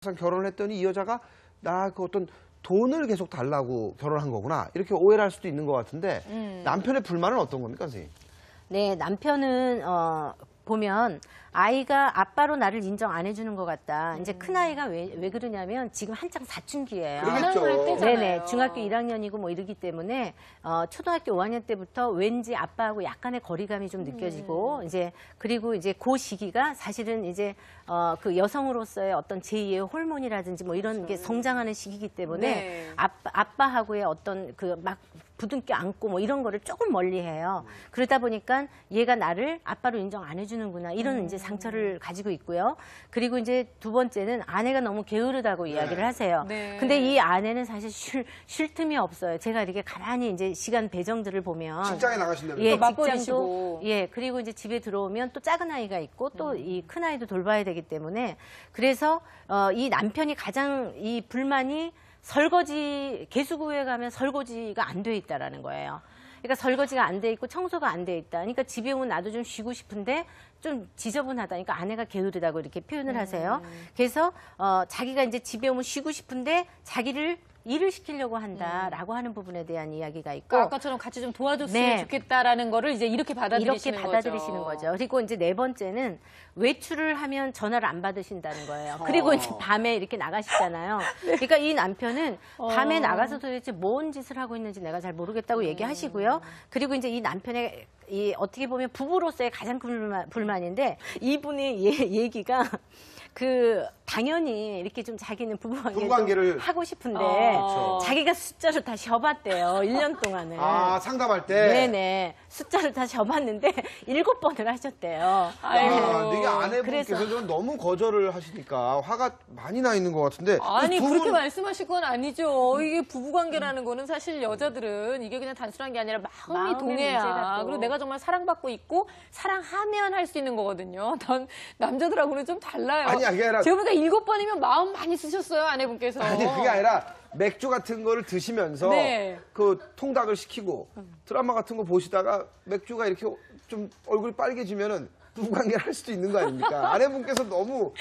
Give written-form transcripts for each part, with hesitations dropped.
결혼을 했더니 이 여자가 나 그 어떤 돈을 계속 달라고 결혼한 거구나 이렇게 오해를 할 수도 있는 것 같은데 남편의 불만은 어떤 겁니까, 선생님? 네, 남편은 보면 아이가 아빠로 나를 인정 안 해주는 것 같다. 이제 큰아이가 왜 그러냐면 지금 한창 사춘기예요. 그러겠죠. 네네, 중학교 1학년이고 뭐 이러기 때문에 초등학교 5학년 때부터 왠지 아빠하고 약간의 거리감이 좀 느껴지고 이제 그리고 이제 그 시기가 사실은 이제 그 여성으로서의 어떤 제2의 호르몬이라든지 뭐 이런 게 성장하는 시기이기 때문에 네. 아빠하고의 어떤 그 막 부둥켜 안고 뭐 이런 거를 조금 멀리해요. 그러다 보니까 얘가 나를 아빠로 인정 안 해주는구나 이런 이제 상처를 가지고 있고요. 그리고 이제 두 번째는 아내가 너무 게으르다고 이야기를 하세요. 네. 근데 이 아내는 사실 쉴 틈이 없어요. 제가 이렇게 가만히 이제 시간 배정들을 보면 직장에 나가신다면서요? 예, 또 맞벌이시고. 직장도 예, 그리고 이제 집에 들어오면 또 작은 아이가 있고 또 이 큰 아이도 돌봐야 되기 때문에 그래서 이 남편이 가장 이 불만이 설거지 개수구에 가면 설거지가 안 돼 있다라는 거예요. 그러니까 설거지가 안 돼 있고 청소가 안 돼 있다. 그러니까 집에 오면 나도 좀 쉬고 싶은데 좀 지저분하다. 그러니까 아내가 게으르다고 이렇게 표현을 하세요. 그래서 자기가 이제 집에 오면 쉬고 싶은데 자기를 일을 시키려고 한다라고 하는 부분에 대한 이야기가 있고 그러니까 아까처럼 같이 좀 도와줬으면 네. 좋겠다라는 거를 이제 이렇게 받아들이시는 거죠. 그리고 이제 네 번째는 외출을 하면 전화를 안 받으신다는 거예요. 그리고 이제 밤에 이렇게 나가시잖아요. 그러니까 이 남편은 밤에 나가서 도대체 뭔 짓을 하고 있는지 내가 잘 모르겠다고 얘기하시고요. 그리고 이제 이 남편의 이 어떻게 보면 부부로서의 가장 큰 불만인데 이분의 얘기가 그 당연히 이렇게 좀 자기는 부부관계를 하고 싶은데 자기가 숫자를 다 접었대요. 1년 동안을. 아, 상담할 때? 네네. 숫자를 다 접었는데 7번을 하셨대요. 아, 이게 아내분께서 좀 너무 거절을 하시니까 화가 많이 나 있는 것 같은데. 아니 그렇게 말씀하실 건 아니죠. 이게 부부관계라는 거는 사실 여자들은 이게 그냥 단순한 게 아니라 마음이 동해야. 그리고 내가 정말 사랑받고 있고 사랑하면 할 수 있는 거거든요. 난 남자들하고는 좀 달라요. 아니, 그게 아니라. 제가 보니까 7번이면 마음 많이 쓰셨어요, 아내분께서. 아니, 그게 아니라 맥주 같은 거를 드시면서 네. 그 통닭을 시키고 드라마 같은 거 보시다가 맥주가 이렇게 좀 얼굴이 빨개지면은 부부관계를 할 수도 있는 거 아닙니까? 아내분께서 너무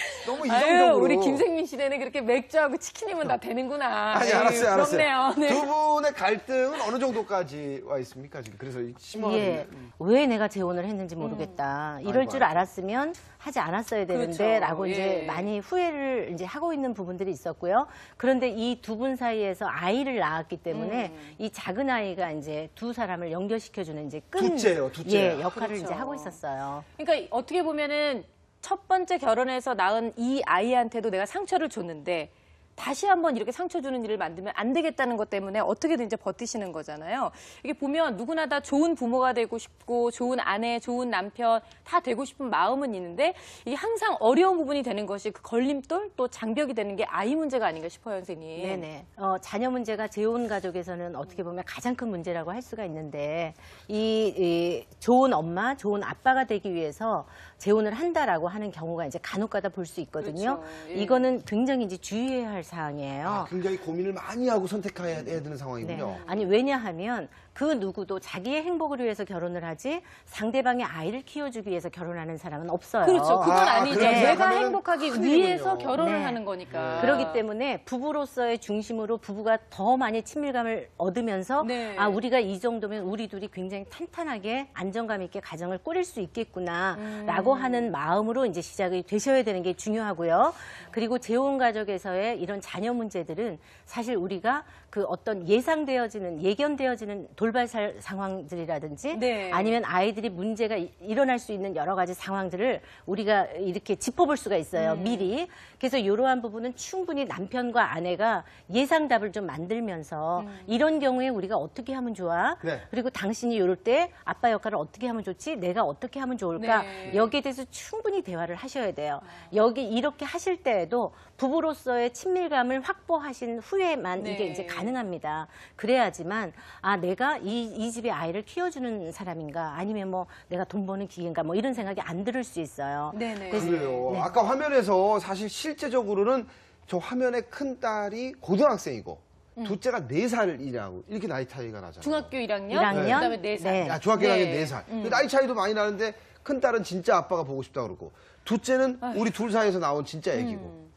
이성적으로. 우리 김생민 시대는 그렇게 맥주하고 치킨이면 다 되는구나. 아니, 알았어요. 부럽네요. 네. 두 분의 갈등은 어느 정도까지 와 있습니까, 지금? 그래서 심오하게. 예, 왜 내가 재혼을 했는지 모르겠다. 이럴 줄 알았으면 하지 않았어야 되는데 그렇죠. 라고 이제 예. 많이 후회를 이제 하고 있는 부분들이 있었고요. 그런데 이 두 분 사이에서 아이를 낳았기 때문에 이 작은 아이가 이제 두 사람을 연결시켜주는 이제 둘째요. 예, 역할을 그렇죠. 이제 하고 있었어요. 그러니까 어떻게 보면은 첫 번째 결혼해서 낳은 이 아이한테도 내가 상처를 줬는데 다시 한번 이렇게 상처 주는 일을 만들면 안 되겠다는 것 때문에 어떻게든 이제 버티시는 거잖아요. 이게 보면 누구나 다 좋은 부모가 되고 싶고 좋은 아내, 좋은 남편 다 되고 싶은 마음은 있는데 이게 항상 어려운 부분이 되는 것이 그 걸림돌 또 장벽이 되는 게 아이 문제가 아닌가 싶어요, 선생님. 네네. 자녀 문제가 재혼 가족에서는 어떻게 보면 가장 큰 문제라고 할 수가 있는데 이 좋은 엄마, 좋은 아빠가 되기 위해서 재혼을 한다라고 하는 경우가 이제 간혹가다 볼 수 있거든요. 그렇죠. 예. 이거는 굉장히 이제 주의해야 할 사항이에요. 아, 굉장히 고민을 많이 하고 선택해야 되는 상황이군요. 네. 아니 왜냐하면 그 누구도 자기의 행복을 위해서 결혼을 하지 상대방의 아이를 키워주기 위해서 결혼하는 사람은 없어요. 그렇죠. 그건 아니죠. 그렇게 내가 생각하면 행복하기 큰일이군요. 위해서 결혼을 네. 하는 거니까. 그렇기 때문에 부부로서의 중심으로 부부가 더 많이 친밀감을 얻으면서 네. 아 우리가 이 정도면 우리 둘이 굉장히 탄탄하게 안정감 있게 가정을 꾸릴 수 있겠구나라고 하는 마음으로 이제 시작이 되셔야 되는 게 중요하고요. 그리고 재혼 가족에서의 이런 자녀 문제들은 사실 우리가 그 어떤 예견되어지는 돌발 상황들이라든지 네. 아니면 아이들이 문제가 일어날 수 있는 여러 가지 상황들을 우리가 이렇게 짚어볼 수가 있어요. 미리. 그래서 이러한 부분은 충분히 남편과 아내가 예상답을 좀 만들면서 이런 경우에 우리가 어떻게 하면 좋아? 네. 그리고 당신이 이럴 때 아빠 역할을 어떻게 하면 좋지? 내가 어떻게 하면 좋을까? 네. 여기에 대해서 충분히 대화를 하셔야 돼요. 여기 이렇게 하실 때에도 부부로서의 친밀감을 확보하신 후에만 네. 이게 이제 가능합니다. 그래야지만 아 내가 이 집의 아이를 키워주는 사람인가 아니면 뭐 내가 돈 버는 기회인가 뭐 이런 생각이 안 들을 수 있어요. 네네. 그래요. 네. 아까 화면에서 사실 실제적으로는 저 화면에 큰 딸이 고등학생이고 둘째가 4살이라고 이렇게 나이 차이가 나잖아요. 중학교 1학년, 1학년? 그다음에 4살. 네. 야, 중학교 1학년 4살. 나이 차이도 많이 나는데 큰 딸은 진짜 아빠가 보고 싶다 그러고 둘째는 우리 둘 사이에서 나온 진짜 애기고.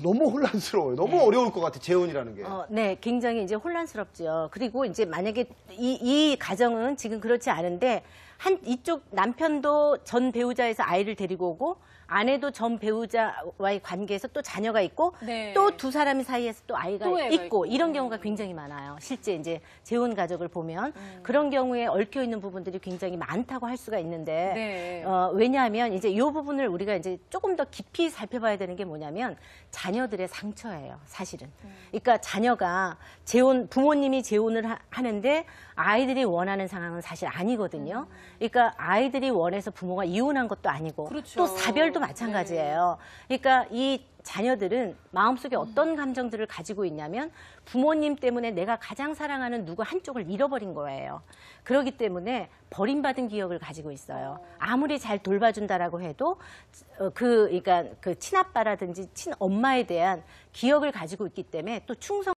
너무 혼란스러워요. 너무 어려울 것 같아, 재혼이라는 게. 네, 굉장히 이제 혼란스럽죠. 그리고 이제 만약에 이 가정은 지금 그렇지 않은데 이쪽 남편도 전 배우자에서 아이를 데리고 오고 아내도 전 배우자와의 관계에서 또 자녀가 있고 네. 또 두 사람이 사이에서 또 아이가 또 애가 있고 있고. 이런 경우가 굉장히 많아요. 실제 이제 재혼 가족을 보면 그런 경우에 얽혀 있는 부분들이 굉장히 많다고 할 수가 있는데 네. 왜냐하면 이제 이 부분을 우리가 이제 조금 더 깊이 살펴봐야 되는 게 뭐냐면 자녀들의 상처예요, 사실은. 그러니까 자녀가 부모님이 재혼을 하는데 아이들이 원하는 상황은 사실 아니거든요. 그러니까 아이들이 원해서 부모가 이혼한 것도 아니고 그렇죠. 또 사별도 마찬가지예요. 그러니까 이 자녀들은 마음속에 어떤 감정들을 가지고 있냐면 부모님 때문에 내가 가장 사랑하는 누구 한쪽을 잃어버린 거예요. 그렇기 때문에 버림받은 기억을 가지고 있어요. 아무리 잘 돌봐준다라고 해도 그러니까 그 친아빠라든지 친엄마에 대한 기억을 가지고 있기 때문에 또 충성